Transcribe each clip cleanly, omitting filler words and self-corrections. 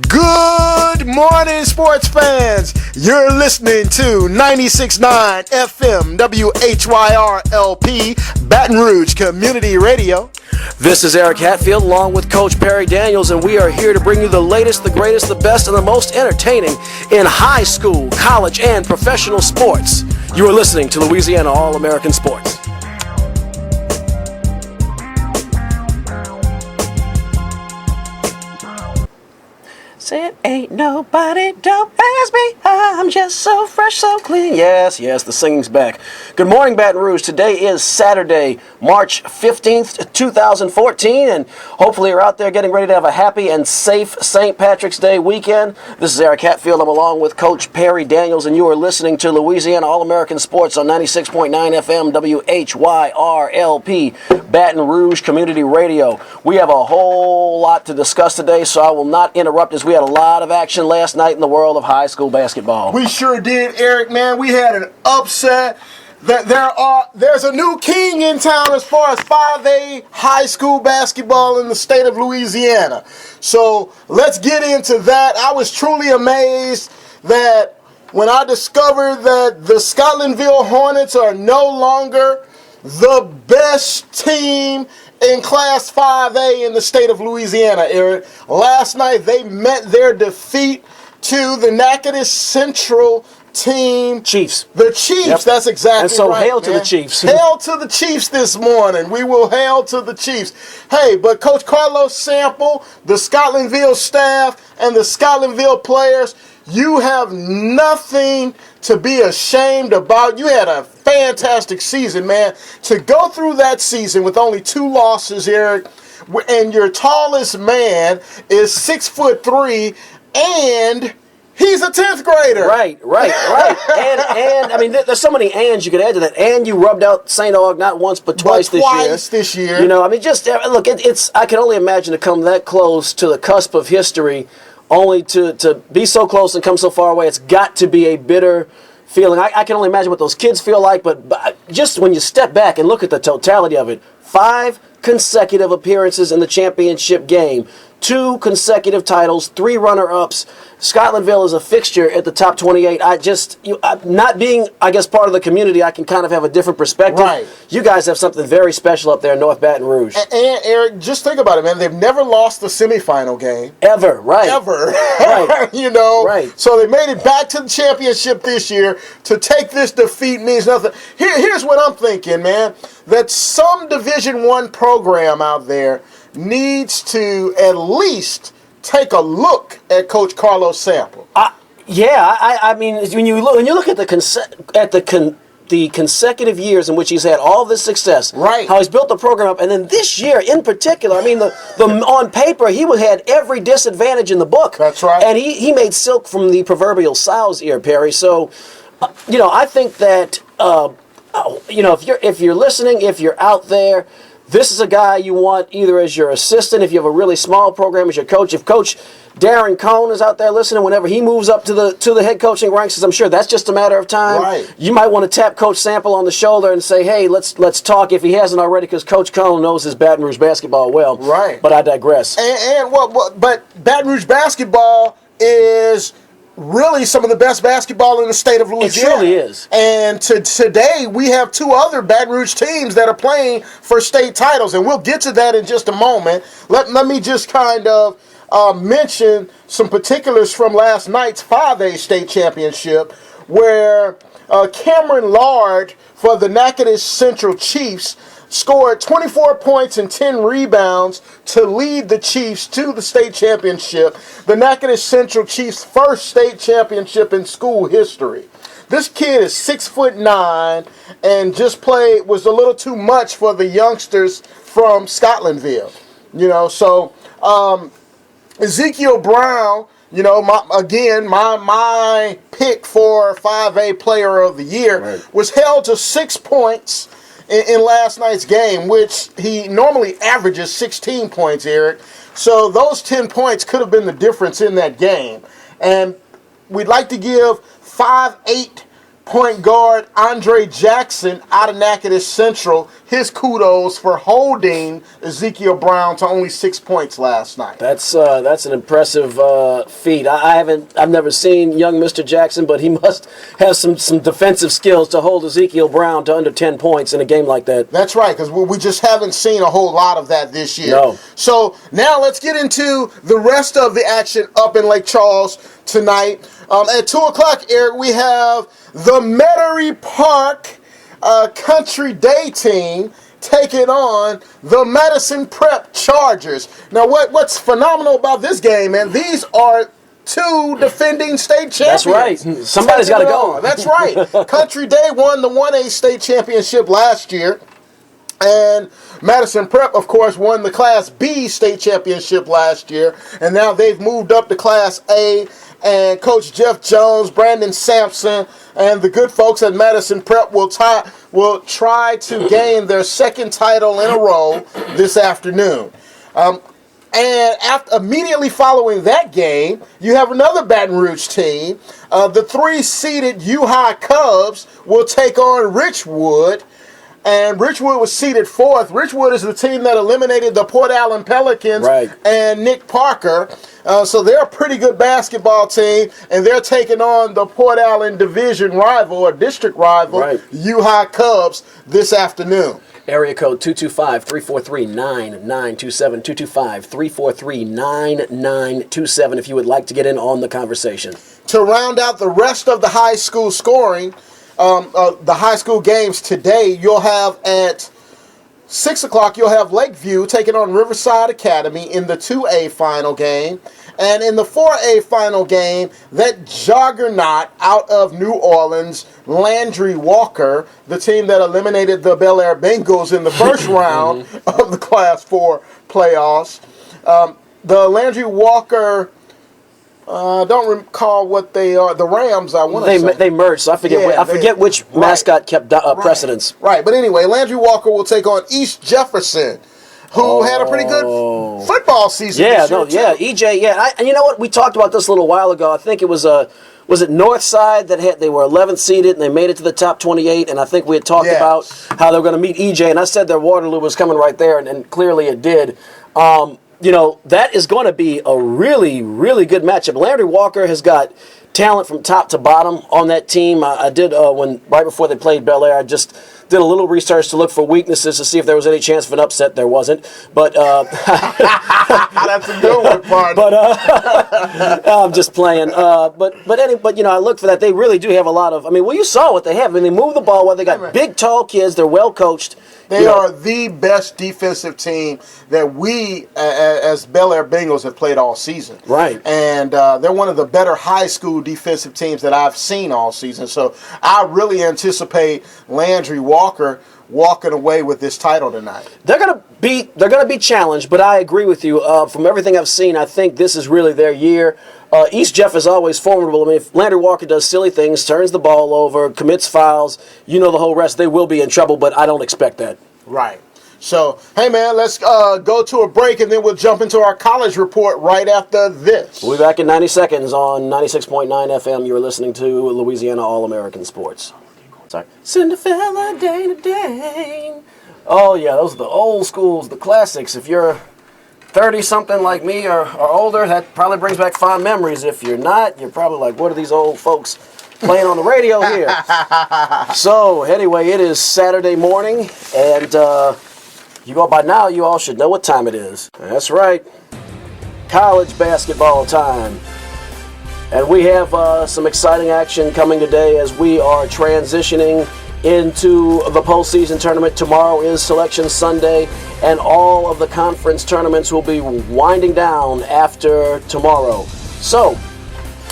Good morning, sports fans. You're listening to 96.9 FM WHYR LP, Baton Rouge Community Radio. This is Eric Hatfield along with Coach Perry Daniels, and we are here to bring you the latest, the greatest, the best, and the most entertaining in high school, college, and professional sports. You are listening to Louisiana All American Sports. Said ain't nobody, don't ask me, I'm just so fresh, so clean. Yes, the singing's back. Good morning, Baton Rouge. Today is Saturday, March 15th, 2014, and hopefully you're out there getting ready to have a happy and safe St. Patrick's Day weekend. This is Eric Hatfield. I'm along with Coach Perry Daniels, and you are listening to Louisiana All American Sports on 96.9 FM WHYR LP, Baton Rouge Community Radio. We have a whole lot to discuss today, so I will not interrupt as we had a lot of action last night in the world of high school basketball. We sure did, Eric, man. We had an upset. There's a new king in town as far as 5A high school basketball in the state of Louisiana. So let's get into that. I was truly amazed that when I discovered that the Scotlandville Hornets are no longer the best team in Class 5A in the state of Louisiana, Eric. Last night they met their defeat to the Natchitoches Central team. Chiefs. The Chiefs, yep. That's exactly right. And so right, hail man. to the Chiefs. Hail to the Chiefs this morning. We will hail to the Chiefs. Hey, but Coach Carlos Sample, the Scotlandville staff, and the Scotlandville players, you have nothing to be ashamed about. You had a fantastic season, man. To go through that season with only 2 losses, Eric, and your tallest man is 6'3", and he's a 10th grader. Right. And I mean, there's so many ands you could add to that. And you rubbed out St. Aug not once but twice this year. You know, I mean, just look. It's I can only imagine to come that close to the cusp of history, only to be so close and come so far away. It's got to be a bitter feeling. I can only imagine what those kids feel like. But just when you step back and look at the totality of it, 5 consecutive appearances in the championship game, 2 consecutive titles, 3 runner-ups. Scotlandville is a fixture at the top 28. Not being, I guess, part of the community, I can kind of have a different perspective. Right. You guys have something very special up there in North Baton Rouge. And Eric, just think about it, man. They've never lost the semifinal game. Ever, right. Ever. Right. You know? Right. So they made it back to the championship this year. To take this defeat means nothing. Here's what I'm thinking, man. That some Division I program out there needs to at least take a look at Coach Carlos Sample. I mean, when you look at the consecutive years in which he's had all this success, right? How he's built the program up, and then this year in particular, I mean, the on paper he had every disadvantage in the book. That's right. And he made silk from the proverbial sow's ear, Perry. So, I think that if you're listening, if you're out there, this is a guy you want either as your assistant, if you have a really small program, as your coach. If Coach Darren Cohn is out there listening, whenever he moves up to the head coaching ranks, as I'm sure that's just a matter of time. Right. You might want to tap Coach Sample on the shoulder and say, hey, let's talk if he hasn't already, because Coach Cohn knows his Baton Rouge basketball well. Right. But I digress. But Baton Rouge basketball is really some of the best basketball in the state of Louisiana. It truly is. And today we have 2 other Baton Rouge teams that are playing for state titles, and we'll get to that in just a moment. Let me just kind of mention some particulars from last night's 5A state championship, where Cameron Lard for the Natchitoches Central Chiefs scored 24 points and 10 rebounds to lead the Chiefs to the state championship, the Natchitoches Central Chiefs' first state championship in school history. This kid is 6'9" and was a little too much for the youngsters from Scotlandville. So Ezekiel Brown, my pick for 5A Player of the Year, right, was held to 6 points in last night's game, which he normally averages 16 points, Eric. So those 10 points could have been the difference in that game. And we'd like to give 5'8" point guard Andre Jackson out of Natchitoches Central, his kudos for holding Ezekiel Brown to only 6 points last night. That's an impressive feat. I've never seen young Mr. Jackson, but he must have some defensive skills to hold Ezekiel Brown to under 10 points in a game like that. That's right, because we just haven't seen a whole lot of that this year. No. So now let's get into the rest of the action up in Lake Charles tonight. At 2 o'clock, Eric, we have the Metairie Park Country Day team taking on the Madison Prep Chargers. Now, what's phenomenal about this game, man, these are two defending state champions. That's right. Somebody's got to go. That's right. Country Day won the 1A state championship last year. And Madison Prep, of course, won the Class B state championship last year. And now they've moved up to Class A. And Coach Jeff Jones, Brandon Sampson, and the good folks at Madison Prep will try to gain their second title in a row this afternoon. And immediately following that game, you have another Baton Rouge team. The 3-seeded UHigh Cubs will take on Richwood. And Richwood was seeded 4th. Richwood is the team that eliminated the Port Allen Pelicans and Nick Parker. So they're a pretty good basketball team, and they're taking on the Port Allen division rival or district rival, UHigh Cubs, this afternoon. Area code 225-343-9927, 225-343-9927 if you would like to get in on the conversation. To round out the rest of the high school scoring, the high school games today, you'll have at 6 o'clock, you'll have Lakeview taking on Riverside Academy in the 2A final game. And in the 4A final game, that juggernaut out of New Orleans, Landry Walker, the team that eliminated the Bel Air Bengals in the first round of the Class 4 playoffs. The Landry Walker... I don't recall what they are. The Rams, I want to say. They merged, so I forget which mascot kept precedence. Right, but anyway, Landry Walker will take on East Jefferson, who had a pretty good football season this year, too. EJ, and you know what? We talked about this a little while ago. I think it was it Northside that they were 11th seeded and they made it to the top 28, and I think we had talked about how they were going to meet EJ, and I said their Waterloo was coming right there, and clearly it did. You know, that is going to be a really, really good matchup. Landry Walker has got talent from top to bottom on that team. I did, right before they played Bel Air, I just did a little research to look for weaknesses to see if there was any chance of an upset. There wasn't. But that's a good one, partner. But I'm just playing. But you know, I looked for that. They really do have a lot of, you saw what they have. They move the ball well. They got big, tall kids. They're well coached. They are the best defensive team that we, as Bel Air Bengals, have played all season. Right. And they're one of the better high school defensive teams that I've seen all season. So I really anticipate Landry Walker walking away with this title tonight. They're gonna be challenged, but I agree with you. From everything I've seen, I think this is really their year. East Jeff is always formidable. If Landry Walker does silly things, turns the ball over, commits fouls, you know the whole rest, they will be in trouble, but I don't expect that. Right. So, hey, man, let's go to a break, and then we'll jump into our college report right after this. We'll be back in 90 seconds on 96.9 FM. You're listening to Louisiana All American Sports. Sorry. Cinderella day to day. Oh, yeah, those are the old schools, the classics. If you're 30-something like me or older, that probably brings back fond memories. If you're not, you're probably like, what are these old folks playing on the radio here? So, anyway, it is Saturday morning, and by now, you all should know what time it is. That's right, college basketball time. And we have some exciting action coming today as we are transitioning into the postseason tournament. Tomorrow is Selection Sunday, and all of the conference tournaments will be winding down after tomorrow. So,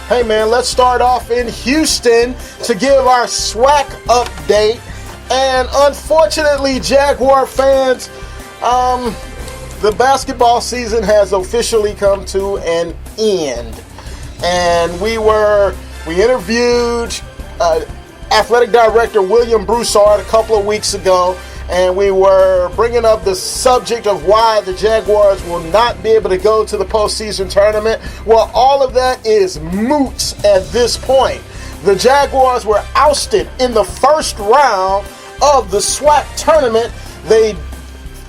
hey man, let's start off in Houston to give our SWAC update. And unfortunately, Jaguar fans, the basketball season has officially come to an end. And we interviewed Athletic Director William Broussard a couple of weeks ago, and we were bringing up the subject of why the Jaguars will not be able to go to the postseason tournament. Well, all of that is moot at this point. The Jaguars were ousted in the first round of the SWAC tournament. They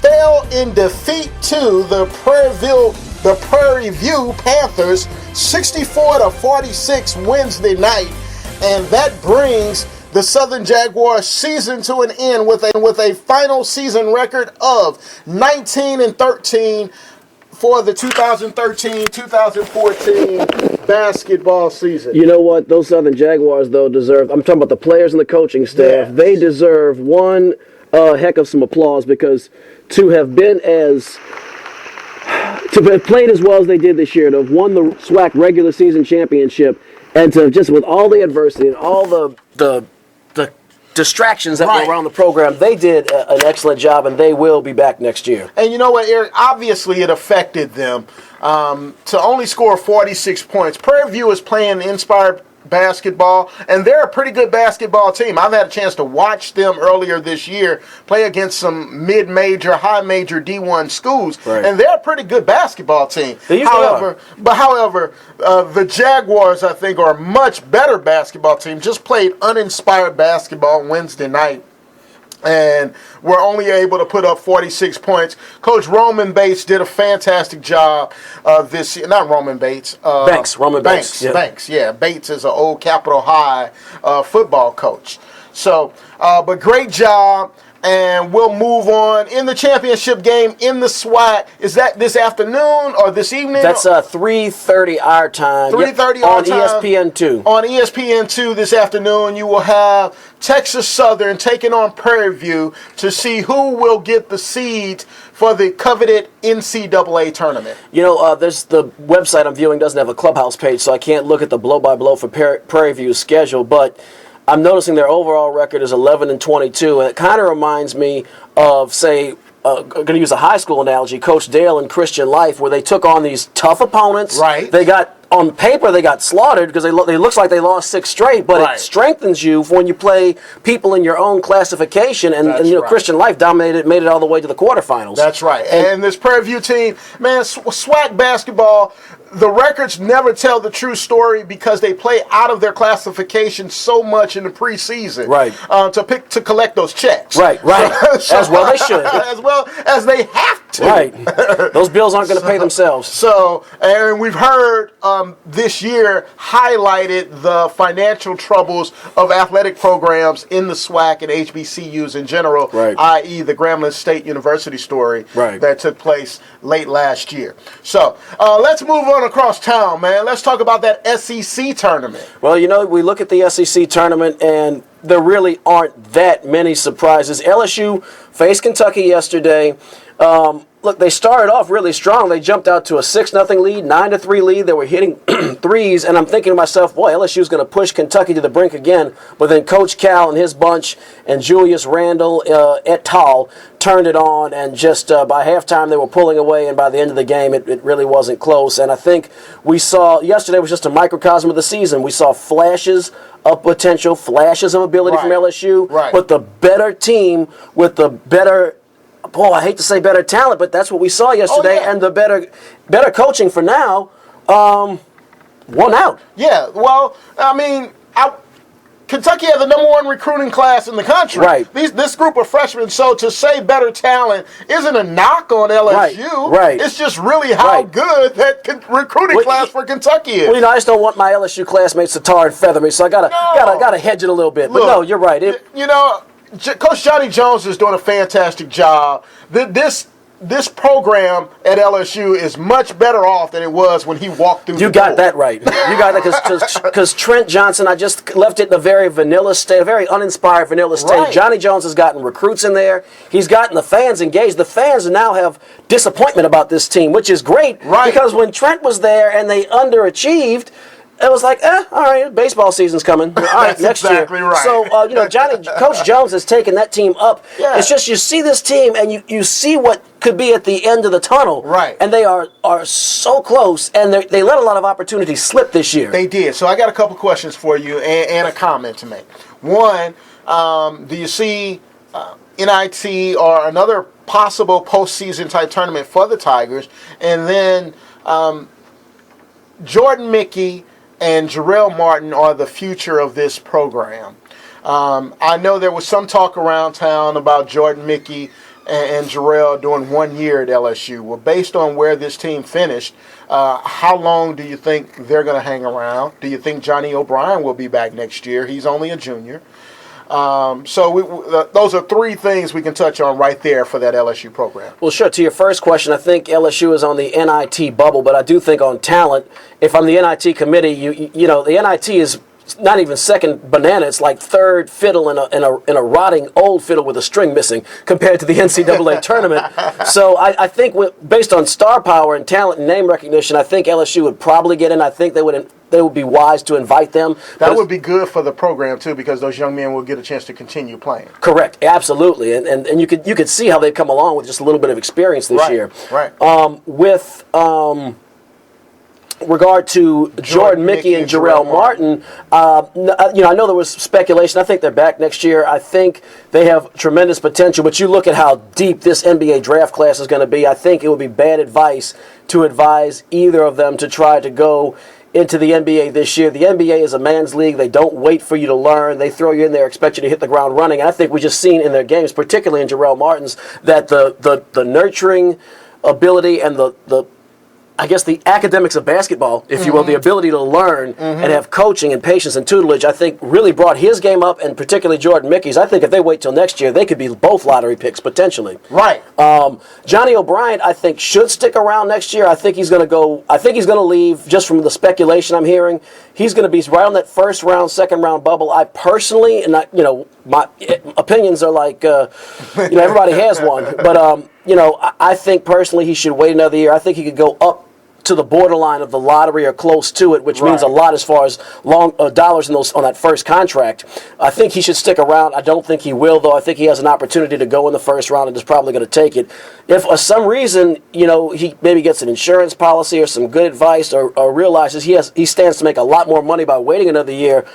fell in defeat to the Prairie View Panthers 64-46 Wednesday night, and that brings the Southern Jaguars season to an end with a final season record of 19-13 for the 2013-2014 basketball season. You know what? Those Southern Jaguars, though, deserve... I'm talking about the players and the coaching staff. Yes. They deserve one heck of some applause, because to have been to have played as well as they did this year, to have won the SWAC regular season championship, and to just, with all the adversity and all the distractions that were around the program, they did an excellent job, and they will be back next year. And you know what, Eric? Obviously, it affected them to only score 46 points. Prairie View is playing inspired basketball, and they're a pretty good basketball team. I've had a chance to watch them earlier this year play against some mid-major, high-major D1 schools, and they're a pretty good basketball team. However, the Jaguars, I think, are a much better basketball team. Just played uninspired basketball Wednesday night, and were only able to put up 46 points. Coach Roman Bates did a fantastic job this year. Not Roman Bates. Roman Banks. Banks, yeah. Bates is an old Capitol High football coach. So, but great job. And we'll move on. In the championship game in the SWAC, is that this afternoon or this evening? That's 3:30 our time. 3:30 our time. On ESPN2. On ESPN2 this afternoon, you will have Texas Southern taking on Prairie View to see who will get the seeds for the coveted NCAA tournament. You know, there's the website I'm viewing doesn't have a clubhouse page, so I can't look at the blow-by-blow for Prairie View's schedule, but I'm noticing their overall record is 11-22, and it kind of reminds me of, say, I'm going to use a high school analogy, Coach Dale and Christian Life, where they took on these tough opponents. Right. They got, on paper, they got slaughtered because they looks like they lost 6 straight, but it strengthens you for when you play people in your own classification, and you know, Christian Life dominated, made it all the way to the quarterfinals. That's right. And this Prairie View team, man, SWAC basketball, the records never tell the true story because they play out of their classification so much in the preseason, to collect those checks. So, as well they should. As well as they have to. Those bills aren't going to pay themselves. So, and we've heard this year highlighted the financial troubles of athletic programs in the SWAC and HBCUs in general, i.e. the Grambling State University story that took place late last year. So, let's move on across town, man. Let's talk about that SEC tournament. Well, you know, we look at the SEC tournament, and there really aren't that many surprises. LSU faced Kentucky yesterday. Look, they started off really strong. They jumped out to a 6-0 lead, 9-3 lead. They were hitting threes, and I'm thinking to myself, boy, LSU's going to push Kentucky to the brink again. But then Coach Cal and his bunch and Julius Randle et al. Turned it on, and just by halftime they were pulling away, and by the end of the game it really wasn't close. And I think we saw, yesterday was just a microcosm of the season. We saw flashes of potential, flashes of ability from LSU, but the better team with the better, I hate to say better talent, but that's what we saw yesterday, and the better coaching for now won out. Yeah, well, I mean, Kentucky had the #1 recruiting class in the country. This group of freshmen, so to say better talent isn't a knock on LSU. It's just really how good that recruiting class for Kentucky is. Well, you know, I just don't want my LSU classmates to tar and feather me, so I gotta hedge it a little bit. But no, you're right. You know, Coach Johnny Jones is doing a fantastic job. This program at LSU is much better off than it was when he walked through the door. You got that right. You got that because Trent Johnson, I just left it in a very vanilla state, a very uninspired vanilla state. Johnny Jones has gotten recruits in there. He's gotten the fans engaged. The fans now have disappointment about this team, which is great because when Trent was there and they underachieved, it was like, all right, baseball season's coming. All right, next year. So, you know, Coach Jones has taken that team up. It's just you see this team and you see what could be at the end of the tunnel. And they are so close, and they let a lot of opportunities slip this year. They did. So I got a couple questions for you and a comment to make. One, do you see NIT or another possible postseason type tournament for the Tigers? And then Jordan Mickey and Jarrell Martin are the future of this program. I know there was some talk around town about Jordan Mickey and Jarrell doing 1 year at LSU. Well, based on where this team finished, how long do you think they're going to hang around? Do you think Johnny O'Brien will be back next year? He's only a junior. Those are three things we can touch on right there for that LSU program. Well, sure. To your first question, I think LSU is on the NIT bubble, but I do think on talent, if I'm the NIT committee, you know, the NIT is not even second banana. It's like third fiddle in a rotting old fiddle with a string missing compared to the NCAA tournament. So I think based on star power and talent and name recognition, I think LSU would probably get in. I think they would be wise to invite them. That would be good for the program too, because those young men will get a chance to continue playing. Correct, absolutely, and you could see how they've come along with just a little bit of experience this year. Right. With regard to Jordan Mickey and Jarrell Martin, I know there was speculation. I think they're back next year. I think they have tremendous potential, but you look at how deep this NBA draft class is going to be. I think it would be bad advice to advise either of them to try to go into the NBA this year. The NBA is a man's league. They don't wait for you to learn. They throw you in there, expect you to hit the ground running. And I think we just seen in their games, particularly in Jarrell Martin's, that the nurturing ability and the academics of basketball, if you will, the ability to learn and have coaching and patience and tutelage, I think really brought his game up, and particularly Jordan Mickey's. I think if they wait till next year, they could be both lottery picks potentially. Right. Johnny O'Brien, I think, should stick around next year. I think he's going to leave, just from the speculation I'm hearing. He's going to be right on that first round, second round bubble. I personally, and my opinions are like, everybody has one, but I think personally he should wait another year. I think he could go up to the borderline of the lottery or close to it, which means a lot as far as dollars on that first contract. I think he should stick around. I don't think he will, though. I think he has an opportunity to go in the first round and is probably going to take it. If for some reason, he maybe gets an insurance policy or some good advice or realizes he stands to make a lot more money by waiting another year,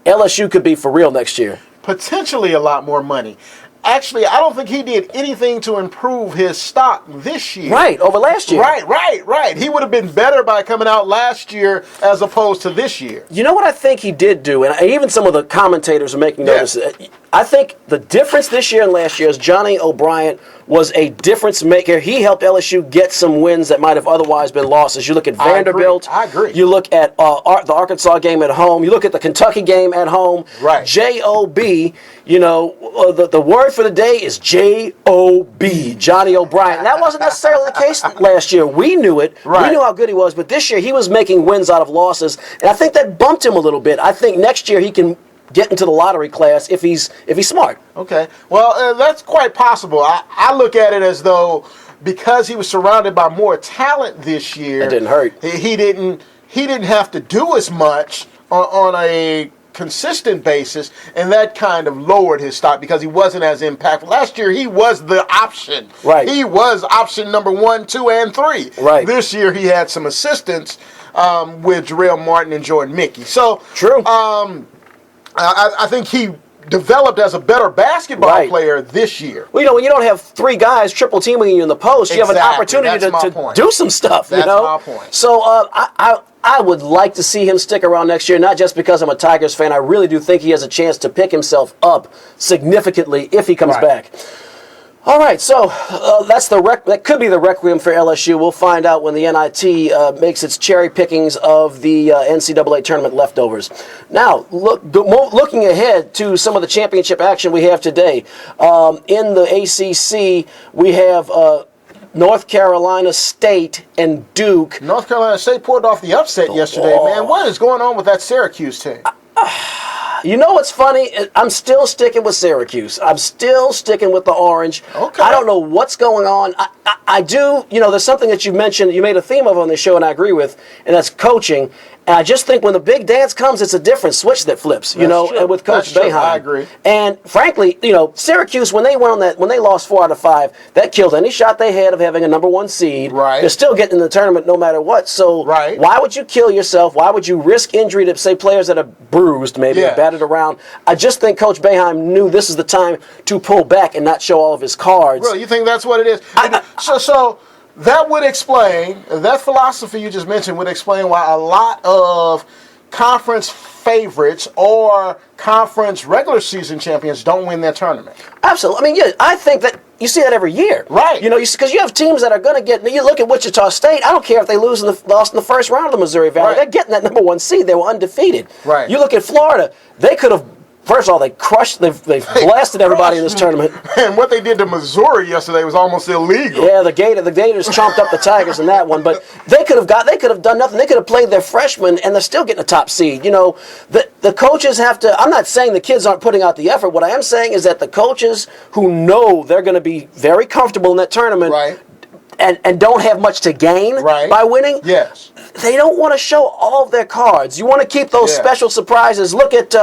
LSU could be for real next year. Potentially a lot more money. Actually, I don't think he did anything to improve his stock this year. Right, over last year. Right. He would have been better by coming out last year as opposed to this year. You know what I think he did do, and even some of the commentators are making notice. I think the difference this year and last year is Johnny O'Brien was a difference maker. He helped LSU get some wins that might have otherwise been losses. You look at Vanderbilt. I agree. You look at the Arkansas game at home. You look at the Kentucky game at home. Right. J-O-B, the word for the day is J-O-B, Johnny O'Brien. That wasn't necessarily the case last year. We knew it. Right. We knew how good he was. But this year he was making wins out of losses. And I think that bumped him a little bit. I think next year he can get into the lottery class if he's smart. Okay. Well, that's quite possible. I look at it as though because he was surrounded by more talent this year, it didn't hurt. He didn't have to do as much on a consistent basis, and that kind of lowered his stock because he wasn't as impactful. Last year, he was the option. Right. He was option number 1, 2, and 3. Right. This year, he had some assistance with Jarrell Martin and Jordan Mickey. So, true. I think he developed as a better basketball player this year. Well, when you don't have three guys triple teaming you in the post, you have an opportunity to do some stuff. That's my point. So I would like to see him stick around next year, not just because I'm a Tigers fan. I really do think he has a chance to pick himself up significantly if he comes back. All right, so that could be the requiem for LSU. We'll find out when the NIT makes its cherry pickings of the NCAA tournament leftovers. Now, looking ahead to some of the championship action we have today. In the ACC, we have North Carolina State and Duke. North Carolina State pulled off the upset yesterday, man. What is going on with that Syracuse team? You know what's funny? I'm still sticking with Syracuse. I'm still sticking with the orange. Okay. I don't know what's going on. I do, there's something that you mentioned, you made a theme of on this show, and I agree with, and that's coaching. And I just think when the big dance comes, it's a different switch that flips, True. and with Coach Boeheim. I agree. And frankly, Syracuse, when they lost 4 out of 5, that killed any shot they had of having a number 1 seed. Right. They're still getting in the tournament no matter what. So why would you kill yourself? Why would you risk injury to, say, players that are bruised, maybe, or battered around? I just think Coach Boeheim knew this is the time to pull back and not show all of his cards. Really? You think that's what it is? So that would explain, that philosophy you just mentioned would explain why a lot of conference favorites or conference regular season champions don't win their tournament. Absolutely. I mean, yeah, I think that you see that every year. Right. You know, because you have teams that are going to get, you look at Wichita State, I don't care if they lost in the first round of the Missouri Valley. Right. They're getting that number 1 seed. They were undefeated. Right. You look at Florida, they could have, first of all, they've blasted everybody in this tournament. And what they did to Missouri yesterday was almost illegal. Yeah, the Gators chomped up the Tigers in that one, but they could have done nothing. They could have played their freshmen, and they're still getting a top seed. You know, the coaches have to. I'm not saying the kids aren't putting out the effort. What I am saying is that the coaches who know they're going to be very comfortable in that tournament, Right. and don't have much to gain by winning. Yes. They don't want to show all of their cards. You want to keep those Yeah. special surprises. Look at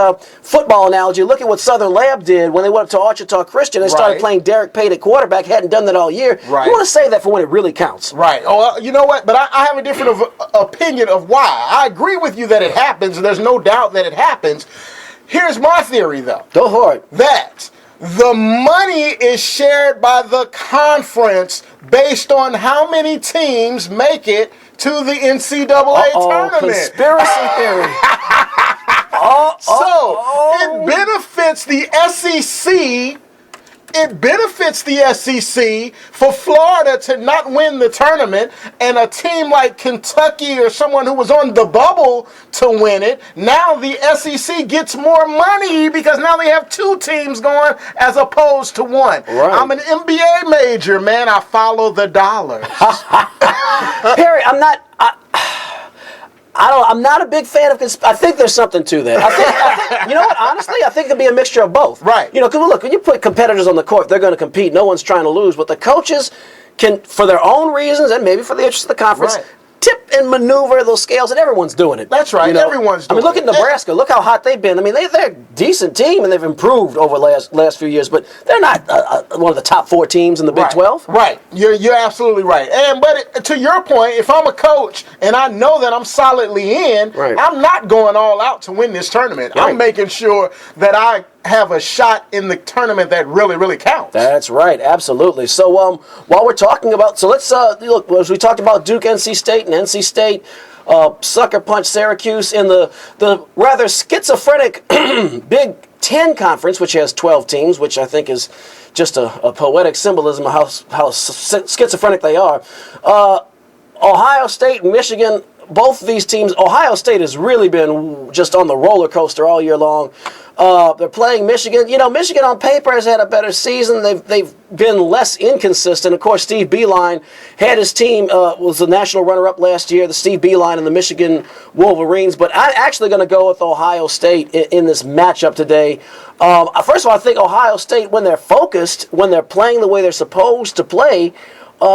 football analogy. Look at what Southern Lab did when they went up to Ouachita Christian. They started Right. playing Derek Pate at quarterback. Hadn't done that all year. Right. You want to say that for when it really counts. Right. Oh, well, you know what? But I have a different opinion of why. I agree with you that it happens, and there's no doubt that it happens. Here's my theory, though. Go for it. That the money is shared by the conference based on how many teams make it to the NCAA tournament. Conspiracy theory. It benefits the SEC. It benefits the SEC for Florida to not win the tournament and a team like Kentucky or someone who was on the bubble to win it. Now the SEC gets more money because now they have 2 teams going as opposed to 1. Right. I'm an MBA major, man. I follow the dollars. Perry, I'm not a big fan of I think there's something to that. I think, you know what, honestly, I think it'll be a mixture of both. Right. You know, because look, when you put competitors on the court, they're going to compete. No one's trying to lose. But the coaches can, for their own reasons and maybe for the interest of the conference, Right. tip and maneuver those scales, and everyone's doing it. That's right. You know? Everyone's doing it. I mean, look at Nebraska. Look how hot they've been. I mean, they're a decent team, and they've improved over the last few years, but they're not one of the top 4 teams in the Big 12. Right. You're absolutely right. But to your point, if I'm a coach and I know that I'm solidly in, Right. I'm not going all out to win this tournament. Right. I'm making sure that I have a shot in the tournament that really, really counts. That's right, absolutely. So while we're talking about, so let's look, as we talked about Duke, NC State, and NC State sucker punch Syracuse in the rather schizophrenic Big Ten Conference, which has 12 teams, which I think is just a poetic symbolism of how schizophrenic they are. Ohio State and Michigan, both of these teams, Ohio State has really been just on the roller coaster all year long. They're playing Michigan. You know, Michigan on paper has had a better season. They've been less inconsistent. Of course, Steve Beilein had his team, was the national runner-up last year, the Steve Beilein and the Michigan Wolverines. But I'm actually going to go with Ohio State in this matchup today. First of all, I think Ohio State, when they're focused, when they're playing the way they're supposed to play,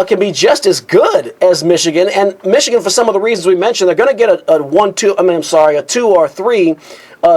can be just as good as Michigan. And Michigan, for some of the reasons we mentioned, they're going to get a 2 or 3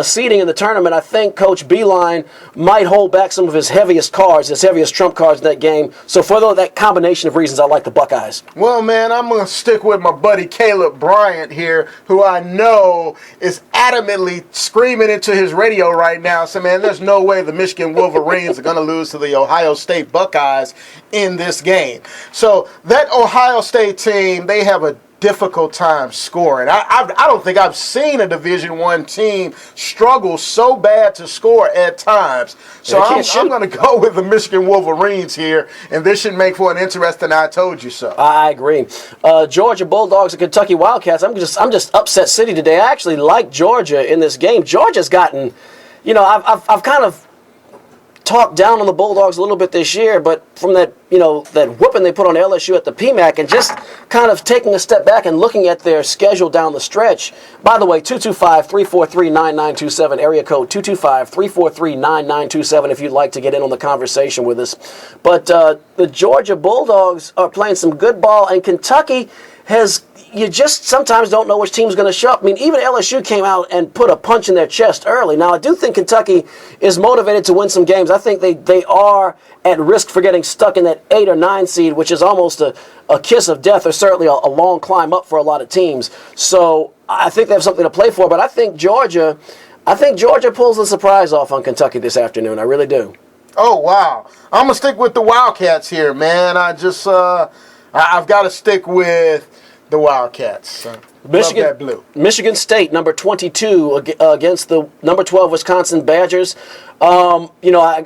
seeding in the tournament. I think Coach Beilein might hold back some of his heaviest trump cards in that game. So for that combination of reasons, I like the Buckeyes. Well, man, I'm going to stick with my buddy Caleb Bryant here, who I know is adamantly screaming into his radio right now. So, man, there's no way the Michigan Wolverines are going to lose to the Ohio State Buckeyes in this game. So that Ohio State team, they have a difficult time scoring. I don't think I've seen a Division I team struggle so bad to score at times. So I'm going to go with the Michigan Wolverines here, and this should make for an interesting I told you so. I agree. Georgia Bulldogs and Kentucky Wildcats. I'm just upset city today. I actually like Georgia in this game. Georgia's gotten, you know, I've kind of talked down on the Bulldogs a little bit this year, but from that whooping they put on LSU at the PMAC, and just kind of taking a step back and looking at their schedule down the stretch. By the way, 225-343-9927, area code 225-343-9927 if you'd like to get in on the conversation with us. But the Georgia Bulldogs are playing some good ball, and Kentucky you just sometimes don't know which team's going to show up. I mean, even LSU came out and put a punch in their chest early. Now, I do think Kentucky is motivated to win some games. I think they are at risk for getting stuck in that 8 or 9 seed, which is almost a kiss of death, or certainly a long climb up for a lot of teams. So I think they have something to play for. But I think Georgia pulls the surprise off on Kentucky this afternoon. I really do. Oh, wow. I'm going to stick with the Wildcats here, man. I've got to stick with the Wildcats. Michigan, Love that blue. Michigan State, number 22, against the number 12 Wisconsin Badgers. I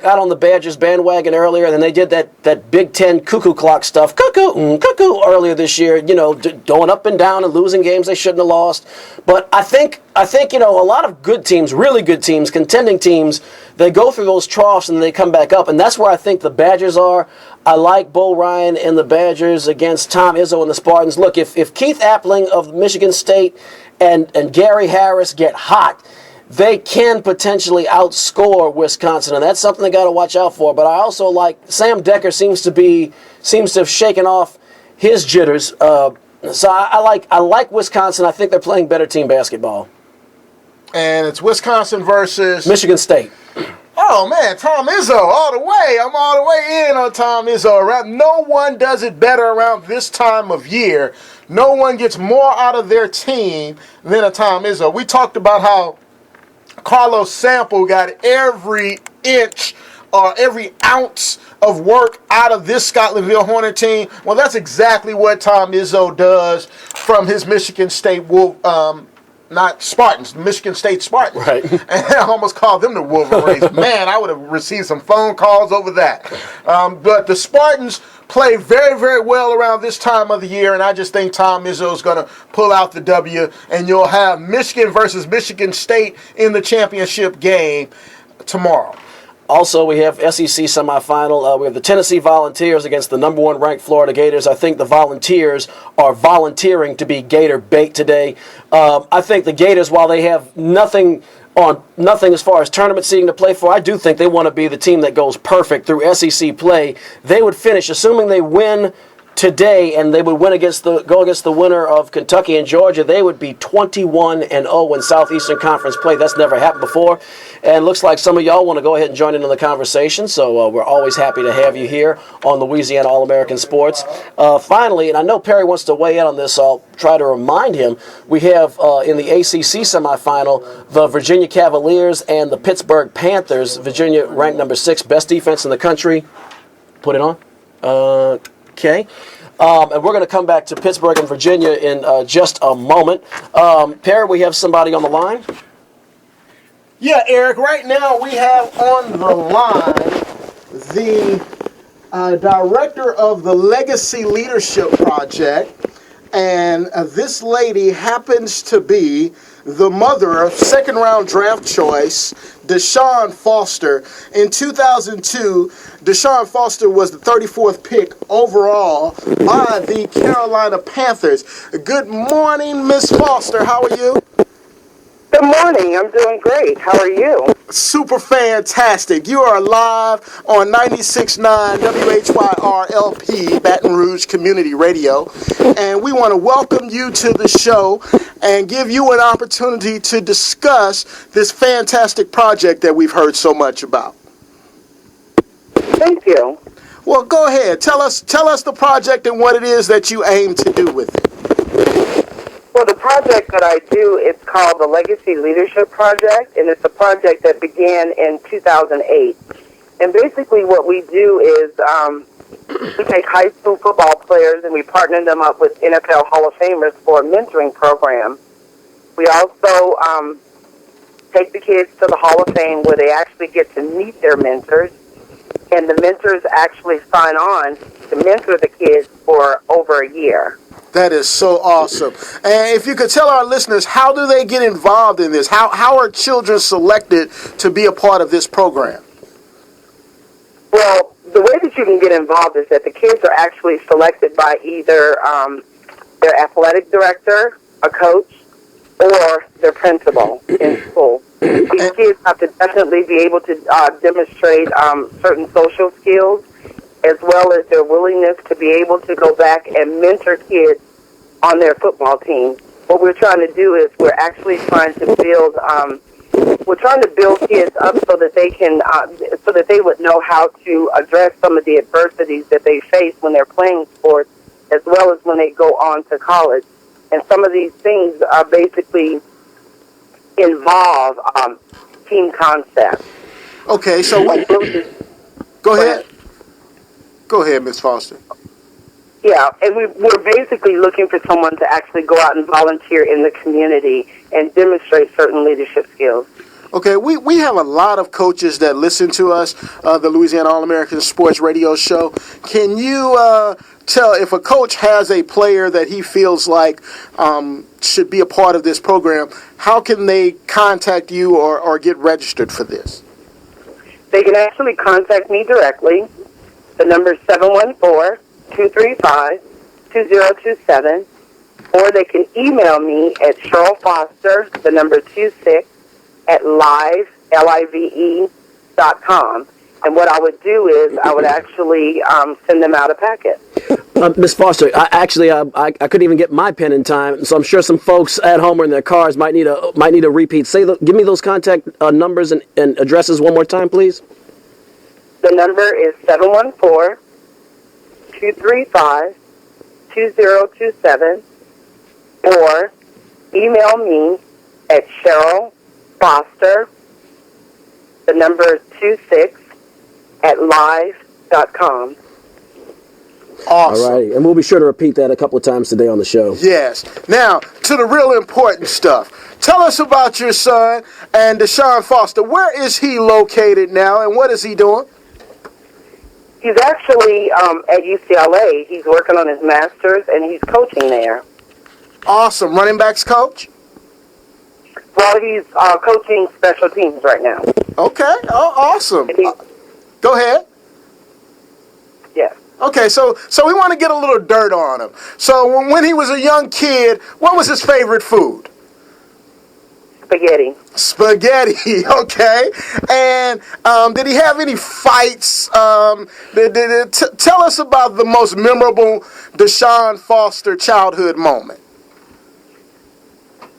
got on the Badgers bandwagon earlier, and then they did that Big Ten cuckoo clock stuff, cuckoo, earlier this year, going up and down and losing games they shouldn't have lost. But I think a lot of good teams, really good teams, contending teams, they go through those troughs and they come back up, and that's where I think the Badgers are. I like Bo Ryan and the Badgers against Tom Izzo and the Spartans. Look, if Keith Appling of Michigan State and Gary Harris get hot, they can potentially outscore Wisconsin, and that's something they got to watch out for. But I also like Sam Decker seems to have shaken off his jitters. So I like Wisconsin. I think they're playing better team basketball. And it's Wisconsin versus Michigan State. Oh man, Tom Izzo all the way. I'm all the way in on Tom Izzo. No one does it better around this time of year. No one gets more out of their team than a Tom Izzo. We talked about how Carlos Sample got every inch or every ounce of work out of this Scotlandville Hornet team. Well, that's exactly what Tom Izzo does from his Michigan State not Spartans, Michigan State Spartans. Right. And I almost called them the Wolverines. Man, I would have received some phone calls over that. But the Spartans play very, very well around this time of the year, and I just think Tom Izzo is going to pull out the W, and you'll have Michigan versus Michigan State in the championship game tomorrow. Also, we have SEC semifinal. We have the Tennessee Volunteers against the number 1 ranked Florida Gators. I think the Volunteers are volunteering to be Gator bait today. I think the Gators, while they have nothing as far as tournament seeding to play for, I do think they want to be the team that goes perfect through SEC play. They would finish, assuming they win today, and they would go against the winner of Kentucky and Georgia. They would be 21-0 in Southeastern Conference play. That's never happened before, and looks like some of y'all want to go ahead and join in on the conversation. So we're always happy to have you here on Louisiana All American Sports. Finally, and I know Perry wants to weigh in on this, so I'll try to remind him. We have in the ACC semifinal the Virginia Cavaliers and the Pittsburgh Panthers. Virginia ranked number 6, best defense in the country. Put it on. Okay. And we're going to come back to Pittsburgh and Virginia in just a moment. Perry, we have somebody on the line. Yeah, Eric, right now we have on the line the director of the Legacy Leadership Project, and this lady happens to be the mother of second-round draft choice DeShaun Foster. In 2002, DeShaun Foster was the 34th pick overall by the Carolina Panthers. Good morning, Miss Foster. How are you? Good morning. I'm doing great. How are you? Super fantastic. You are live on 96.9 WHYR LP, Baton Rouge Community Radio. And we want to welcome you to the show and give you an opportunity to discuss this fantastic project that we've heard so much about. Thank you. Well, go ahead. Tell us the project and what it is that you aim to do with it. Well, the project that I do is called the Legacy Leadership Project, and it's a project that began in 2008. And basically what we do is we take high school football players and we partner them up with NFL Hall of Famers for a mentoring program. We also take the kids to the Hall of Fame where they actually get to meet their mentors, and the mentors actually sign on to mentor the kids for over a year. That is so awesome. And if you could tell our listeners, how do they get involved in this? How are children selected to be a part of this program? Well, the way that you can get involved is that the kids are actually selected by either their athletic director, a coach, or their principal in school. These kids have to definitely be able to demonstrate certain social skills, as well as their willingness to be able to go back and mentor kids on their football team. What we're trying to do is we're actually trying to build kids up so that they can so that they would know how to address some of the adversities that they face when they're playing sports, as well as when they go on to college. And some of these things basically involve team concepts. Okay, so go ahead. Go ahead, Ms. Foster. Yeah, and we're basically looking for someone to actually go out and volunteer in the community and demonstrate certain leadership skills. Okay, we have a lot of coaches that listen to us, the Louisiana All American Sports radio show. Can you tell if a coach has a player that he feels like should be a part of this program, how can they contact you or get registered for this? They can actually contact me directly. The number is 714-235-2027, or they can email me at Cheryl Foster, the number 26, at live.com. And what I would do is I would actually send them out a packet. Ms. Foster, I couldn't even get my pen in time, so I'm sure some folks at home or in their cars might need a repeat. Give me those contact numbers and addresses one more time, please. The number is 714-235-2027, or email me at Cheryl Foster, the number 26, at live.com. Awesome. All right, and we'll be sure to repeat that a couple of times today on the show. Yes. Now, to the real important stuff. Tell us about your son and DeShaun Foster. Where is he located now, and what is he doing? He's actually at UCLA. He's working on his master's, and he's coaching there. Awesome. Running backs coach? Well, he's coaching special teams right now. Okay. Oh, awesome. Go ahead. Yes. Okay, so we want to get a little dirt on him. So when he was a young kid, what was his favorite food? Spaghetti. Spaghetti, okay. And did he have any fights? Tell us about the most memorable DeShaun Foster childhood moment.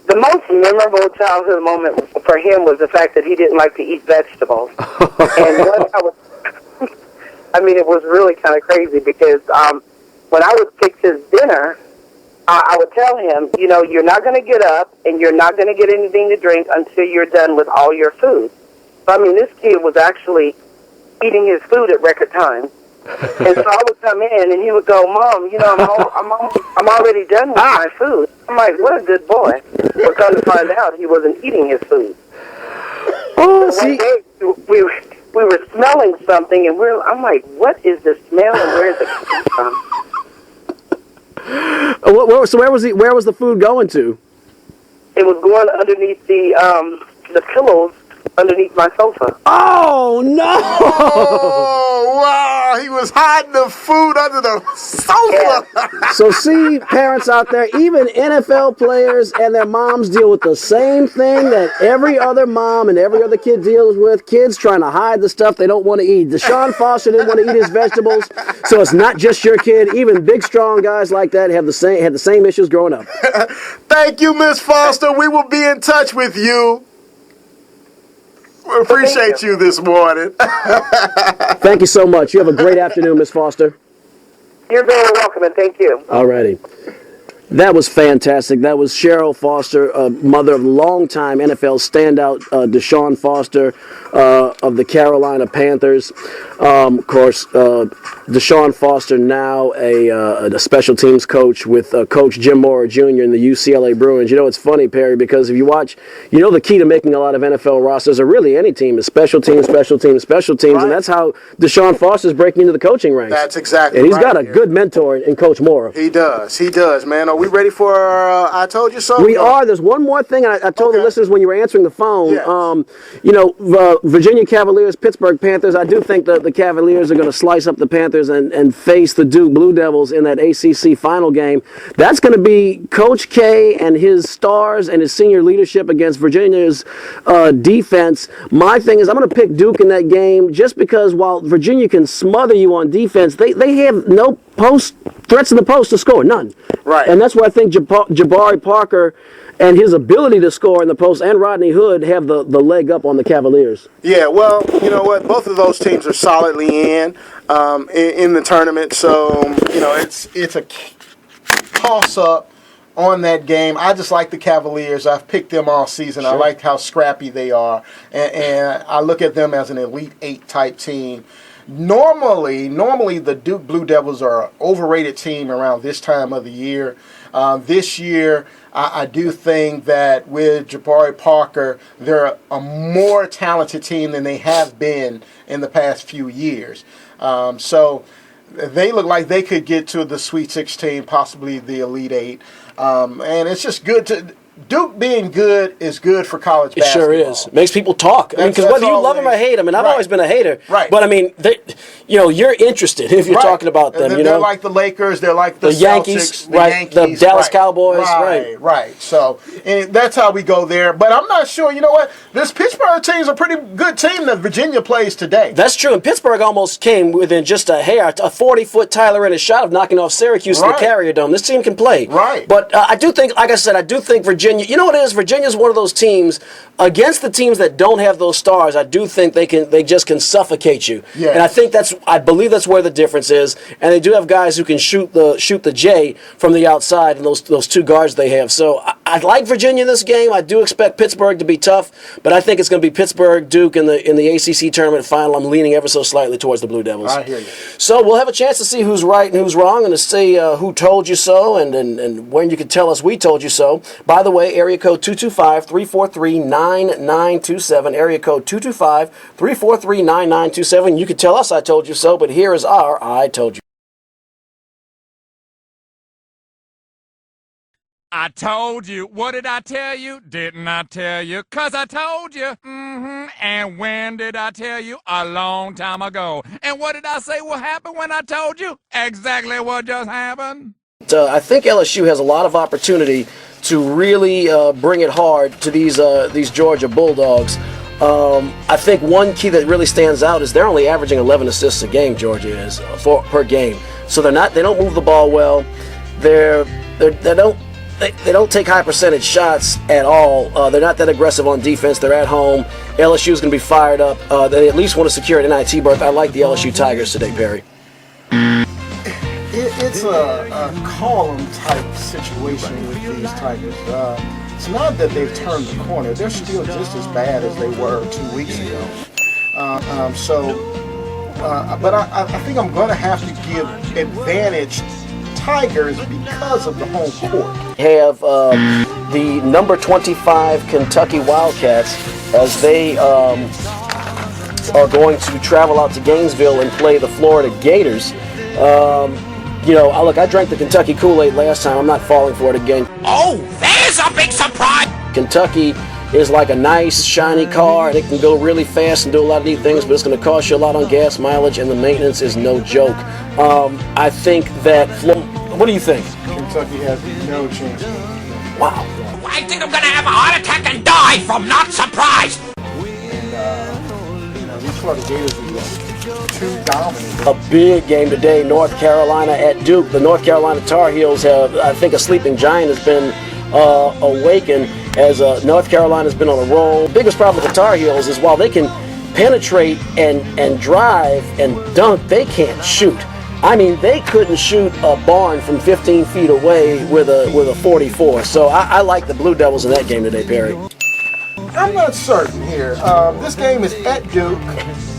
The most memorable childhood moment for him was the fact that he didn't like to eat vegetables. And it was really kind of crazy because when I would fix his dinner, I would tell him, you're not going to get up and you're not going to get anything to drink until you're done with all your food. So, this kid was actually eating his food at record time. And so I would come in and he would go, Mom, I'm already done with my food. I'm like, what a good boy. We're going to find out he wasn't eating his food. Oh, so one day we were smelling something, and I'm like, what is the smell and where is it coming from? So where was the food going to? It was going underneath the pillows underneath my sofa. Oh, no! Oh, wow. He was hiding the food under the sofa. Yeah. So see, parents out there, even NFL players and their moms deal with the same thing that every other mom and every other kid deals with. Kids trying to hide the stuff they don't want to eat. DeShaun Foster didn't want to eat his vegetables, so it's not just your kid. Even big, strong guys like that had the same issues growing up. Thank you, Miss Foster. We will be in touch with you. We appreciate you this morning. Thank you so much. You have a great afternoon, Miss Foster. You're very welcome, and thank you. All righty. That was fantastic. That was Cheryl Foster, mother of longtime NFL standout DeShaun Foster of the Carolina Panthers. Of course, DeShaun Foster now a special teams coach with Coach Jim Mora Jr. in the UCLA Bruins. It's funny, Perry, because if you watch, the key to making a lot of NFL rosters, or really any team, is special teams, right. And that's how DeShaun Foster is breaking into the coaching ranks. That's exactly right. And he's right got a good mentor in Coach Mora. He does, man. Are we ready for I Told You So? We are. There's one more thing I told the listeners when you were answering the phone. Yes. Virginia Cavaliers, Pittsburgh Panthers. I do think that the Cavaliers are going to slice up the Panthers and face the Duke Blue Devils in that ACC final game. That's going to be Coach K and his stars and his senior leadership against Virginia's defense. My thing is I'm going to pick Duke in that game just because while Virginia can smother you on defense, they have no threats in the post to score, none. Right. And that's why I think Jabari Parker and his ability to score in the post and Rodney Hood have the leg up on the Cavaliers. Yeah, well, you know what? Both of those teams are solidly in the tournament, so it's a toss-up on that game. I just like the Cavaliers. I've picked them all season. Sure. I like how scrappy they are, and I look at them as an Elite Eight type team. Normally the Duke Blue Devils are an overrated team around this time of the year. This year, I do think that with Jabari Parker, they're a more talented team than they have been in the past few years. So they look like they could get to the Sweet 16, possibly the Elite Eight. And it's just good to... Duke being good is good for college basketball. It sure is. It makes people talk. I mean, because whether you love them or hate them, and I've always been a hater, right. But I mean, you're interested if you're talking about them. They're like the Lakers, they're like the Yankees, Celtics, the Yankees, the Dallas Cowboys, right. So and that's how we go there. But I'm not sure. You know what? This Pittsburgh team is a pretty good team that Virginia plays today. That's true. And Pittsburgh almost came within just a 40-foot Tyler Ennis shot of knocking off Syracuse in the Carrier Dome. This team can play. Right. But I do think, like I said, I do think Virginia. You know what it is? Virginia's one of those teams against the teams that don't have those stars. I do think they just can suffocate you. Yeah. And I believe that's where the difference is. And they do have guys who can shoot the J from the outside, and those two guards they have. So I like Virginia in this game. I do expect Pittsburgh to be tough, but I think it's going to be Pittsburgh Duke in the ACC tournament final. I'm leaning ever so slightly towards the Blue Devils. I hear you. So we'll have a chance to see who's right and who's wrong, and to see who told you so, and when you can tell us we told you so. By the way, area code 225-343-9927. Area code 225-343-9927. You can tell us I told you so, but here is our I told you. I told you. What did I tell you? Didn't I tell you? 'Cause I told you. And when did I tell you? A long time ago. And what did I say will happen when I told you? Exactly what just happened. I think LSU has a lot of opportunity to really bring it hard to these Georgia Bulldogs. I think one key that really stands out is they're only averaging 11 assists a game. Georgia is per game, so they don't move the ball well. They don't take high percentage shots at all. They're not that aggressive on defense. They're at home. LSU is going to be fired up. They at least want to secure an NIT berth. I like the LSU Tigers today, Perry. It's a column-type situation with these Tigers. It's not that they've turned the corner. They're still just as bad as they were 2 weeks ago. But I think I'm going to have to give advantage Tigers because of the home court. Have the number 25 Kentucky Wildcats as they are going to travel out to Gainesville and play the Florida Gators. Look, I drank the Kentucky Kool-Aid last time. I'm not falling for it again. Oh, there's a big surprise! Kentucky is like a nice, shiny car, and it can go really fast and do a lot of neat things, but it's going to cost you a lot on gas mileage, and the maintenance is no joke. I think that... What do you think? Kentucky has no chance. Wow. I think I'm going to have a heart attack and die from not surprised! And, these Florida Gators are too dominant. A big game today, North Carolina at Duke. The North Carolina Tar Heels have, I think, a sleeping giant has been awakened as North Carolina's been on a roll. The biggest problem with the Tar Heels is while they can penetrate and drive and dunk, they can't shoot. I mean, they couldn't shoot a barn from 15 feet away with a 44. So I like the Blue Devils in that game today, Perry. I'm not certain here. This game is at Duke,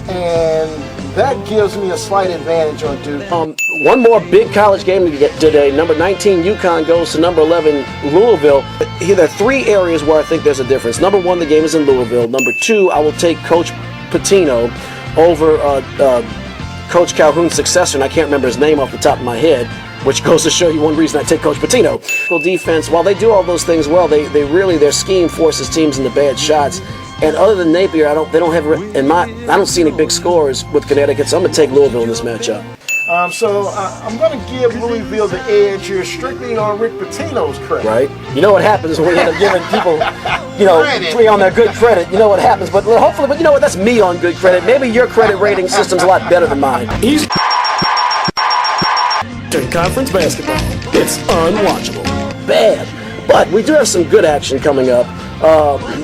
and that gives me a slight advantage on Duke. One more big college game to get today. Number 19, UConn goes to number 11, Louisville. Here, there are three areas where I think there's a difference. Number one, the game is in Louisville. Number two, I will take Coach Pitino over Coach Calhoun's successor, and I can't remember his name off the top of my head, which goes to show you one reason I take Coach Pitino. Defense, while they do all those things well, their scheme forces teams into bad shots. And other than Napier, I don't see any big scores with Connecticut, so I'm going to take Louisville in this matchup. I'm going to give Louisville the edge here strictly on Rick Pitino's credit. Right. You know what happens when we end up giving people, free on their good credit. You know what happens. But hopefully, you know what? That's me on good credit. Maybe your credit rating system's a lot better than mine. Easy. Conference basketball. It's unwatchable. Bad. But we do have some good action coming up.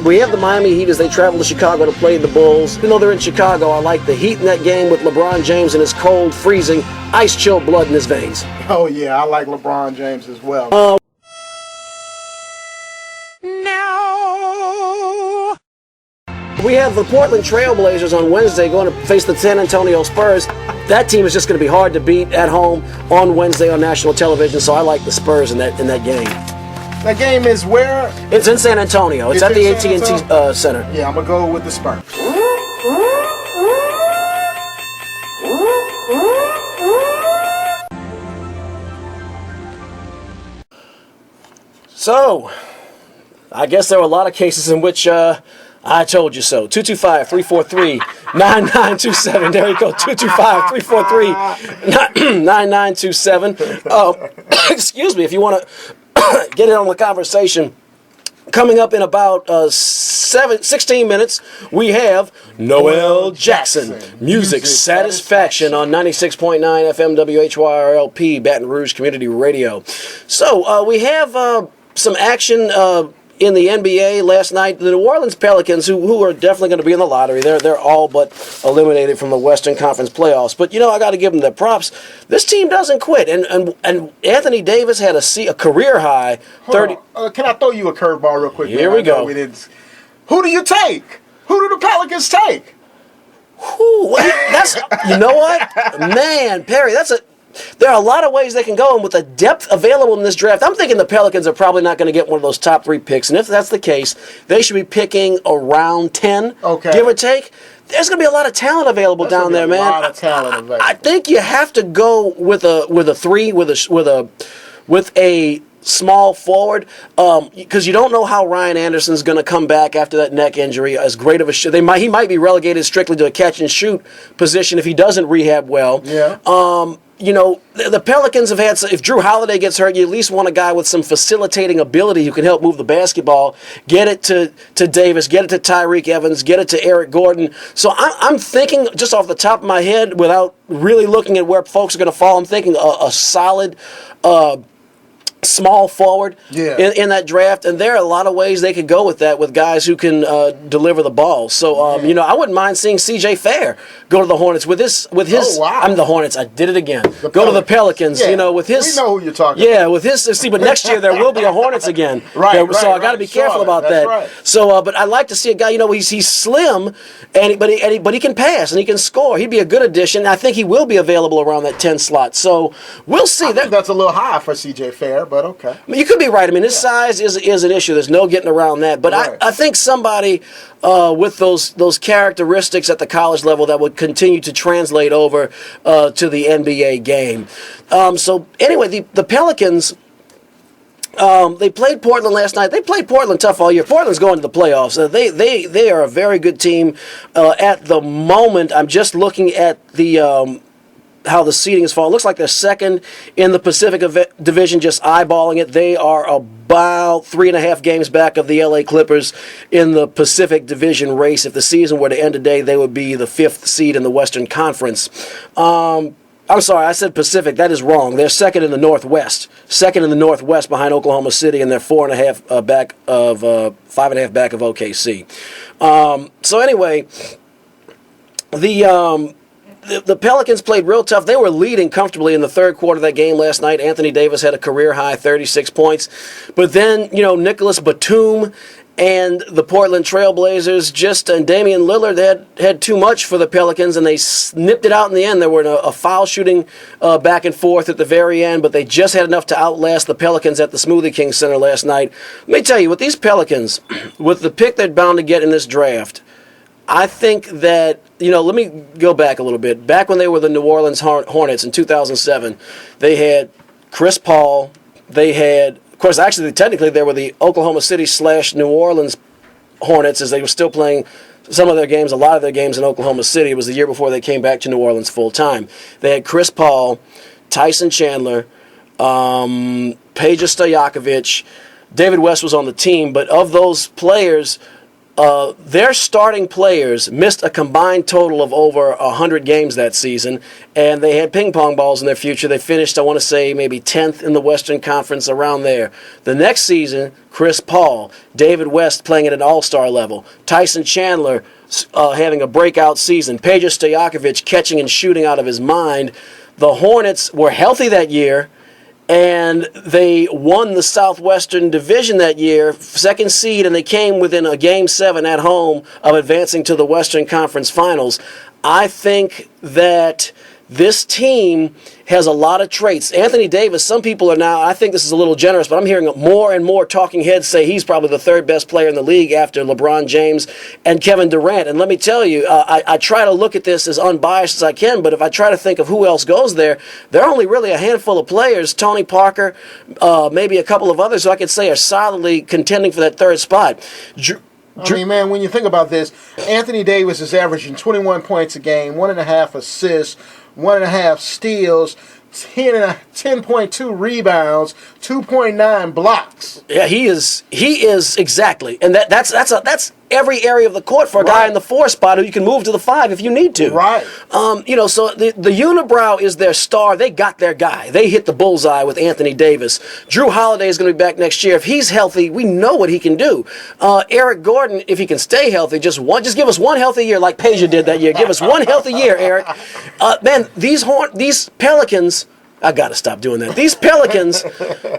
We have the Miami Heat as they travel to Chicago to play the Bulls. Even though they're in Chicago, I like the Heat in that game with LeBron James and his cold, freezing, ice-chilled blood in his veins. Oh, yeah, I like LeBron James as well. No! we have the Portland Trailblazers on Wednesday going to face the San Antonio Spurs. That team is just going to be hard to beat at home on Wednesday on national television, so I like the Spurs in that game. That game is where? It's in San Antonio. It's at the AT&T Center. Yeah, I'm going to go with the Spurs. So, I guess there were a lot of cases in which I told you so. 225-343-9927. There you go. 225-343-9927. Excuse me, if you want to get in on the conversation. Coming up in about 16 minutes, we have Noel Jackson, Music Satisfaction on 96.9 FM WHYR Baton Rouge Community Radio. So we have some action in the NBA last night. The New Orleans Pelicans, who are definitely going to be in the lottery, they're all but eliminated from the Western Conference playoffs. But, you know, I got to give them their props. This team doesn't quit. And Anthony Davis had a career high 30. Can I throw you a curveball real quick? Here we go. Who do you take? Who do the Pelicans take? You know what? Man, Perry, there are a lot of ways they can go, and with the depth available in this draft, I'm thinking the Pelicans are probably not going to get one of those top 3 picks. And if that's the case, they should be picking around 10, give or take. There's going to be a lot of talent available down there, man. A lot of talent available. I think you have to go with a 3 with a small forward, because you don't know how Ryan Anderson's going to come back after that neck injury. As great of a he might be relegated strictly to a catch and shoot position if he doesn't rehab well. Yeah. You know, the Pelicans have had, if Drew Holiday gets hurt, you at least want a guy with some facilitating ability who can help move the basketball, get it to Davis, get it to Tyreek Evans, get it to Eric Gordon. So I'm thinking, just off the top of my head, without really looking at where folks are going to fall, I'm thinking a solid small forward in that draft, and there are a lot of ways they could go with that, with guys who can deliver the ball. So you know, I wouldn't mind seeing C.J. Fair go to the Hornets with his. Oh, wow. I'm the Hornets. I did it again. Go to the Pelicans. Yeah. You know, with his. We know who you're talking. Yeah, with his. See, but next year there will be a Hornets again. Right. So I got to be careful about that. Right. So, but I like to see a guy. You know, he's slim, but he can pass and he can score. He'd be a good addition. I think he will be available around that 10 slot. So we'll see. I think that's a little high for C.J. Fair, but okay. You could be right. I mean, his size is an issue. There's no getting around that. But right. I think somebody with those characteristics at the college level that would continue to translate over to the NBA game. So anyway, the Pelicans, they played Portland last night. They played Portland tough all year. Portland's going to the playoffs. They are a very good team at the moment. I'm just looking at the how the seeding is falling. Looks like they're second in the Pacific Division, just eyeballing it. They are about 3.5 games back of the LA Clippers in the Pacific Division race. If the season were to end today, they would be the 5th seed in the Western Conference. I'm sorry, I said Pacific. That is wrong. They're second in the Northwest. Second in the Northwest behind Oklahoma City, and they're 4.5 back of 5.5 back of OKC. So anyway, the Pelicans played real tough. They were leading comfortably in the third quarter of that game last night. Anthony Davis had a career-high 36 points. But then, you know, Nicholas Batum and the Portland Trailblazers and Damian Lillard had too much for the Pelicans, and they snipped it out in the end. There were a foul shooting back and forth at the very end, but they just had enough to outlast the Pelicans at the Smoothie King Center last night. Let me tell you, with these Pelicans, with the pick they're bound to get in this draft, I think that, you know, let me go back a little bit. Back when they were the New Orleans Hornets in 2007, they had Chris Paul. They had, of course, actually, technically, they were the Oklahoma City / New Orleans Hornets, as they were still playing some of their games, a lot of their games in Oklahoma City. It was the year before they came back to New Orleans full time. They had Chris Paul, Tyson Chandler, Peja Stojakovic. David West was on the team, but of those players, their starting players missed a combined total of over 100 games that season, and they had ping pong balls in their future. They finished, I want to say, maybe 10th in the Western Conference, around there. The next season, Chris Paul, David West playing at an all-star level, Tyson Chandler having a breakout season, Peja Stojakovic catching and shooting out of his mind. The Hornets were healthy that year, and they won the Southwestern Division that year, second seed, and they came within a Game 7 at home of advancing to the Western Conference Finals. I think that this team has a lot of traits. Anthony Davis, some people are now, I think this is a little generous, but I'm hearing more and more talking heads say he's probably the third best player in the league after LeBron James and Kevin Durant. And let me tell you, I try to look at this as unbiased as I can, but if I try to think of who else goes there, there are only really a handful of players, Tony Parker, maybe a couple of others who I could say are solidly contending for that third spot. I mean, man, when you think about this, Anthony Davis is averaging 21 points a game, 1.5 assists, 1.5 steals, 10.2 rebounds, 2.9 blocks. Yeah, he is exactly, and that's every area of the court for a guy in the 4 spot who you can move to the 5 if you need to. Right. So the unibrow is their star. They got their guy. They hit the bullseye with Anthony Davis. Drew Holiday is going to be back next year. If he's healthy, we know what he can do. Eric Gordon, if he can stay healthy, just give us one healthy year like Peja did that year. Give us one healthy year, Eric. Man, these Pelicans. I got to stop doing that. These Pelicans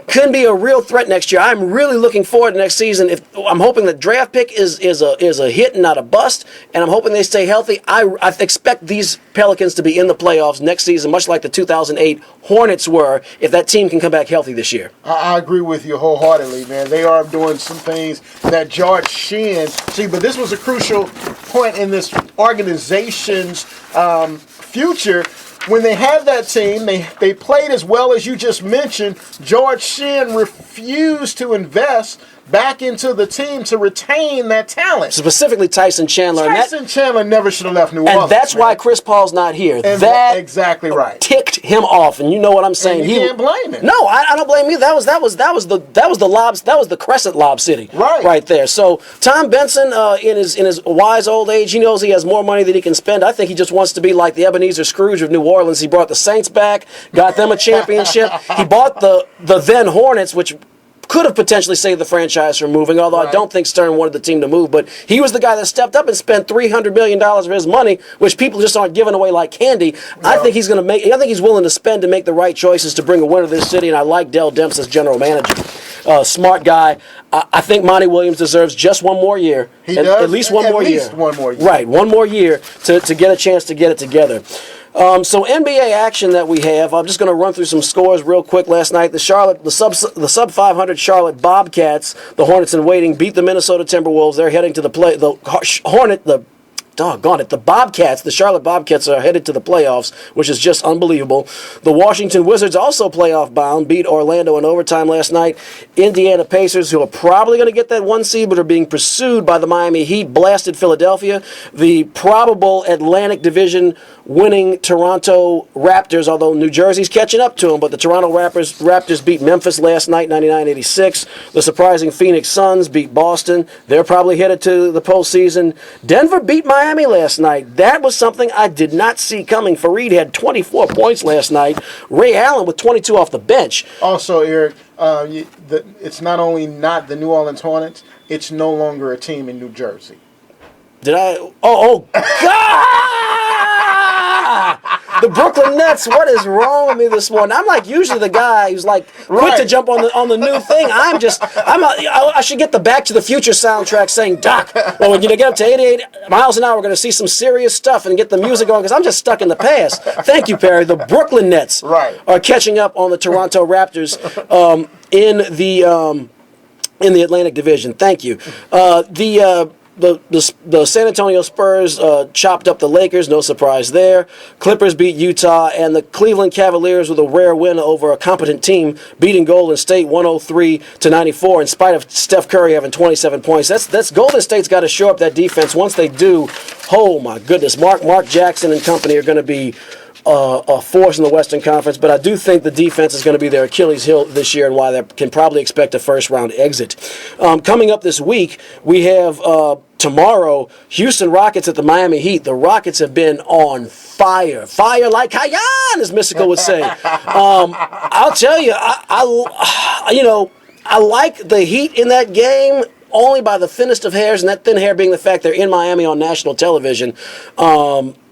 can be a real threat next year. I'm really looking forward to next season. I'm hoping the draft pick is a hit and not a bust, and I'm hoping they stay healthy. I expect these Pelicans to be in the playoffs next season, much like the 2008 Hornets were, if that team can come back healthy this year. I agree with you wholeheartedly, man. They are doing some things that George Sheehan, but this was a crucial point in this organization's future. When they had that team, they played as well as you just mentioned. George Sheehan refused to invest back into the team to retain that talent. Specifically Tyson Chandler. Tyson Chandler never should have left New Orleans. And that's why Chris Paul's not here. And that exactly right. Ticked him off, and you know what I'm saying. And you can't blame him. No, I don't blame you. That was the Crescent Lob City. Right there. So Tom Benson, in his wise old age, he knows he has more money than he can spend. I think he just wants to be like the Ebenezer Scrooge of New Orleans. He brought the Saints back, got them a championship. He bought the then Hornets, which could have potentially saved the franchise from moving, although I don't think Stern wanted the team to move. But he was the guy that stepped up and spent $300 million of his money, which people just aren't giving away like candy. No. I think he's willing to spend to make the right choices to bring a winner to this city, and I like Dell Demps as general manager. Smart guy. I think Monty Williams deserves just one more year. He does? At least one more year. One more year. Right, one more year to get a chance to get it together. So NBA action that we have, I'm just going to run through some scores real quick. Last night, the sub 500 Charlotte Bobcats, the Hornets in waiting, beat the Minnesota Timberwolves. They're heading to the the Bobcats, the Charlotte Bobcats are headed to the playoffs, which is just unbelievable. The Washington Wizards, also playoff bound, beat Orlando in overtime last night. Indiana Pacers, who are probably going to get that 1 seed but are being pursued by the Miami Heat, blasted Philadelphia. The probable Atlantic Division winning Toronto Raptors, although New Jersey's catching up to them, but the Toronto Raptors beat Memphis last night, 99-86. The surprising Phoenix Suns beat Boston. They're probably headed to the postseason. Denver beat Miami last night. That was something I did not see coming. Fareed had 24 points last night. Ray Allen with 22 off the bench. Also, Eric, it's not only not the New Orleans Hornets, it's no longer a team in New Jersey. Did I? Oh, God! The Brooklyn Nets. What is wrong with me this morning? I'm like usually the guy who's like quick to jump on the new thing. I should get the Back to the Future soundtrack saying, Doc, well, when you get up to 88 miles an hour, we're going to see some serious stuff and get the music going because I'm just stuck in the past. Thank you, Perry. The Brooklyn Nets are catching up on the Toronto Raptors in the Atlantic Division. Thank you. The San Antonio Spurs chopped up the Lakers, no surprise there. Clippers beat Utah, and the Cleveland Cavaliers with a rare win over a competent team, beating Golden State 103-94 in spite of Steph Curry having 27 points. That's Golden State's got to shore up that defense. Once they do, oh my goodness, Mark Jackson and company are going to be a force in the Western Conference, but I do think the defense is going to be their Achilles heel this year and why they can probably expect a first-round exit. Coming up this week, we have tomorrow, Houston Rockets at the Miami Heat. The Rockets have been on fire. Fire like Hayan, as Mystical would say. I'll tell you, I like the Heat in that game only by the thinnest of hairs, and that thin hair being the fact they're in Miami on national television.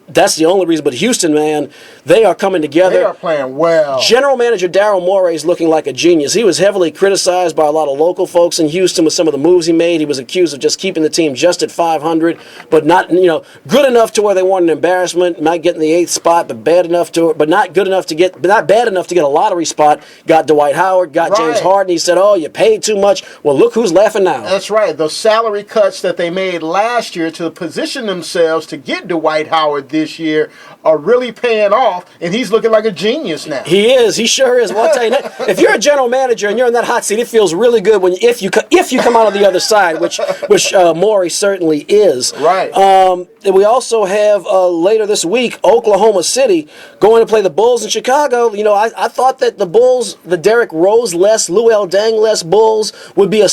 That's the only reason. But Houston, man, they are coming together. They are playing well. General manager Daryl Morey is looking like a genius. He was heavily criticized by a lot of local folks in Houston with some of the moves he made. He was accused of just keeping the team just at 500, but not, good enough to where they weren't an embarrassment, not getting the 8th spot, but bad enough but not bad enough to get a lottery spot. Got Dwight Howard, got James Harden. He said, "Oh, you paid too much." Well, look who's laughing now. That's right. Those salary cuts that they made last year to position themselves to get Dwight Howard this year are really paying off, and he's looking like a genius now. He is. He sure is. Well, I'll tell you, if you're a general manager and you're in that hot seat, it feels really good if you come out on the other side, which Morey certainly is. Right. We also have later this week Oklahoma City going to play the Bulls in Chicago. I thought that the Bulls, the Derrick Rose-less, Luol Deng-less Bulls would be at a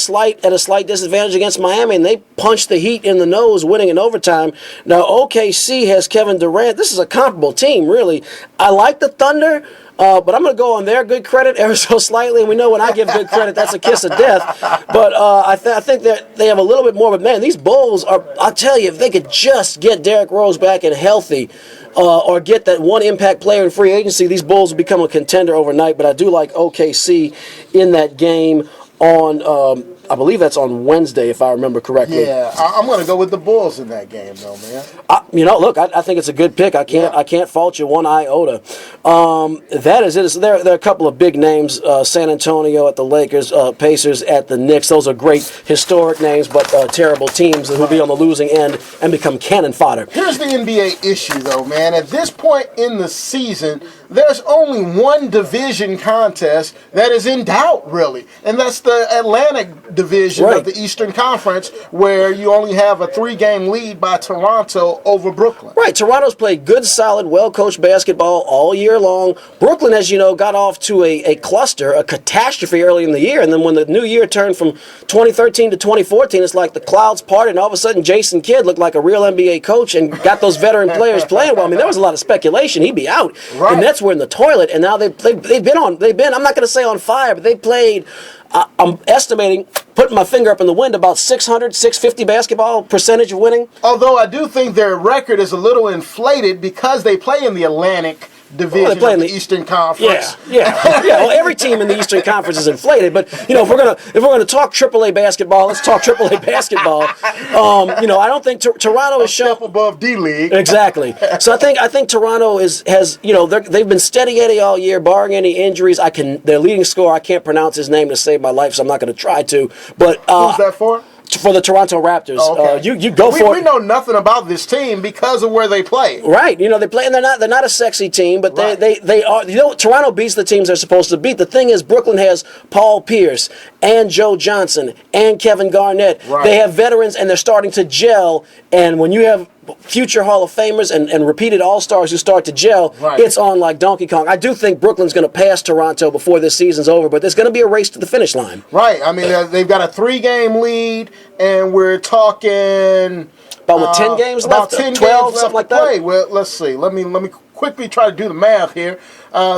slight disadvantage against Miami, and they punched the Heat in the nose, winning in overtime. Now OKC has Kevin Durant. This is a comparable team, really. I like the Thunder, but I'm going to go on their good credit ever so slightly. And we know when I give good credit, that's a kiss of death. But I think that they have a little bit more. But, man, these Bulls I'll tell you, if they could just get Derrick Rose back and healthy or get that one impact player in free agency, these Bulls will become a contender overnight. But I do like OKC in that game on I believe that's on Wednesday, if I remember correctly. Yeah, I'm going to go with the Bulls in that game, though, man. Look, I think it's a good pick. I can't fault you one iota. That is it. So there are a couple of big names: San Antonio at the Lakers, Pacers at the Knicks. Those are great historic names, but terrible teams who'll be on the losing end and become cannon fodder. Here's the NBA issue, though, man. At this point in the season, there's only one division contest that is in doubt, really, and that's the Atlantic division of the Eastern Conference, where you only have a 3-game lead by Toronto over Brooklyn. Right. Toronto's played good, solid, well-coached basketball all year long. Brooklyn, as you know, got off to a cluster, a catastrophe early in the year, and then when the new year turned from 2013 to 2014, it's like the clouds parted, and all of a sudden Jason Kidd looked like a real NBA coach and got those veteran players playing well. I mean, there was a lot of speculation he'd be out, and Nets were in the toilet, and now they've been, I'm not going to say on fire, but they played, I'm estimating, putting my finger up in the wind, about 650 basketball percentage of winning. Although I do think their record is a little inflated because they play in the Atlantic division of the Eastern Conference. Yeah. Well, every team in the Eastern Conference is inflated, but if we're gonna talk AAA basketball, let's talk AAA basketball. I don't think Toronto is shown step above D League. Exactly. So I think Toronto has they've been steady Eddie all year, barring any injuries. Their leading scorer, I can't pronounce his name to save my life, so I'm not going to try to. But who's that for? For the Toronto Raptors. Okay. You go for it. We know nothing about this team because of where they play. Right. They play, and they're not a sexy team, but they are. Toronto beats the teams they're supposed to beat. The thing is, Brooklyn has Paul Pierce and Joe Johnson and Kevin Garnett. Right. They have veterans, and they're starting to gel. And when you have future Hall of Famers and repeated All-Stars who start to gel, it's on like Donkey Kong. I do think Brooklyn's going to pass Toronto before this season's over, but there's going to be a race to the finish line. Right. I mean, they've got a 3-game lead, and we're talking about 10 games left, 10 12, games something like play. that. Well, let's see. Let me quickly try to do the math here.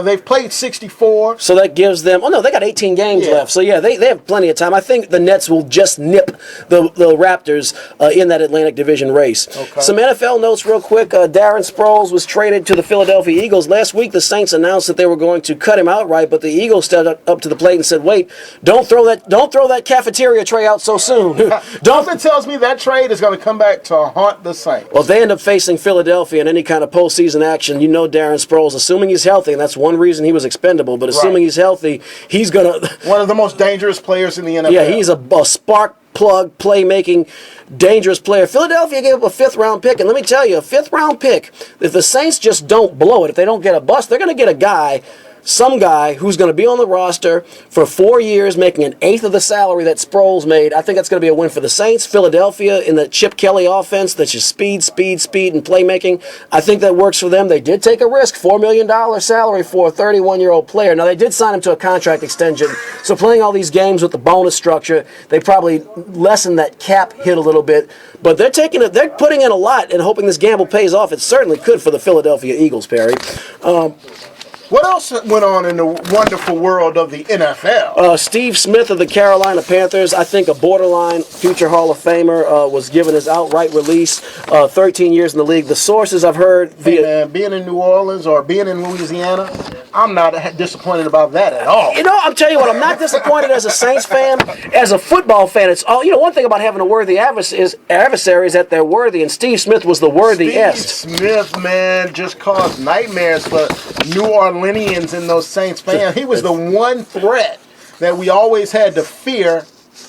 They've played 64. So that gives them, they got 18 games left. So, they have plenty of time. I think the Nets will just nip the Raptors in that Atlantic Division race. Okay. Some NFL notes real quick. Darren Sproles was traded to the Philadelphia Eagles. Last week, the Saints announced that they were going to cut him outright, but the Eagles stepped up to the plate and said, wait, don't throw that cafeteria tray out so soon. Something tells me that trade is going to come back to haunt the Saints. Well, if they end up facing Philadelphia in any kind of postseason action, Darren Sproles, assuming he's healthy, and that's one reason he was expendable, but assuming he's healthy, he's going to... One of the most dangerous players in the NFL. Yeah, he's a spark plug, playmaking, dangerous player. Philadelphia gave up a 5th-round pick, and let me tell you, a 5th-round pick, if the Saints just don't blow it, if they don't get a bust, they're going to get some guy who's going to be on the roster for 4 years, making an 1/8 of the salary that Sproles made. I think that's going to be a win for the Saints. Philadelphia in the Chip Kelly offense, that's just speed, and playmaking. I think that works for them. They did take a risk, $4 million salary for a 31-year-old player. Now, they did sign him to a contract extension, so playing all these games with the bonus structure, they probably lessen that cap hit a little bit. But they're putting in a lot and hoping this gamble pays off. It certainly could for the Philadelphia Eagles, Perry. What else went on in the wonderful world of the NFL? Steve Smith of the Carolina Panthers, I think a borderline future Hall of Famer, was given his outright release. 13 years in the league. The sources I've heard Hey man, being in New Orleans or being in Louisiana, I'm not disappointed about that at all. You know, I'm telling you what, I'm not disappointed as a Saints fan. As a football fan, it's all, you know, one thing about having a worthy adversary is that they're worthy, and Steve Smith was the worthiest. Steve Smith, man, just caused nightmares for New Orleanians and those Saints fans. He was the one threat that we always had to fear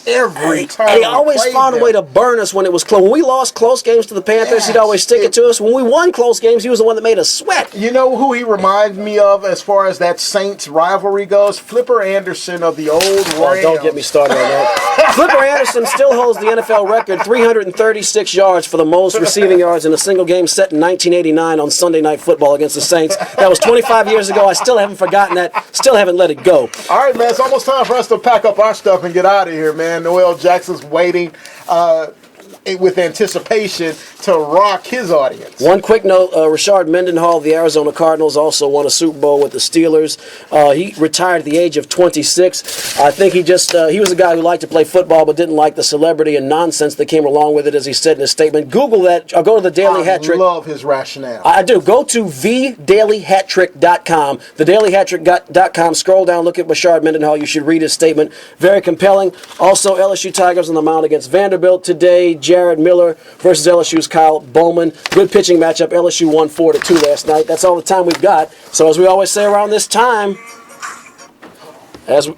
every time. And he always found a way to burn us when it was close. When we lost close games to the Panthers, he'd always stick it to us. When we won close games, he was the one that made us sweat. You know who he reminds me of as far as that Saints rivalry goes? Flipper Anderson of the old Rams. Oh, don't get me started on that. Flipper Anderson still holds the NFL record, 336 yards for the most receiving yards in a single game set in 1989 on Sunday Night Football against the Saints. That was 25 years ago. I still haven't forgotten that. Still haven't let it go. All right, man, it's almost time for us to pack up our stuff and get out of here, man. Noel Jackson's waiting with anticipation to rock his audience. One quick note, Rashard Mendenhall of the Arizona Cardinals also won a Super Bowl with the Steelers. He retired at the age of 26. I think he was a guy who liked to play football but didn't like the celebrity and nonsense that came along with it, as he said in his statement. Google that, or go to the Daily Hat Trick. I love his rationale. I do. Go to thedailyhattrick.com. Thedailyhattrick.com. Scroll down, look at Rashard Mendenhall. You should read his statement. Very compelling. Also, LSU Tigers on the mound against Vanderbilt today. Jared Miller versus LSU's Kyle Bowman. Good pitching matchup. LSU won 4-2 last night. That's all the time we've got. So as we always say around this time, we're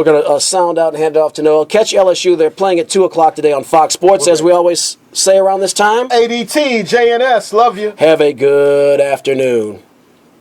going to sound out and hand it off to Noel. Catch LSU. They're playing at 2 o'clock today on Fox Sports. As we always say around this time, ADT, JNS, love you. Have a good afternoon.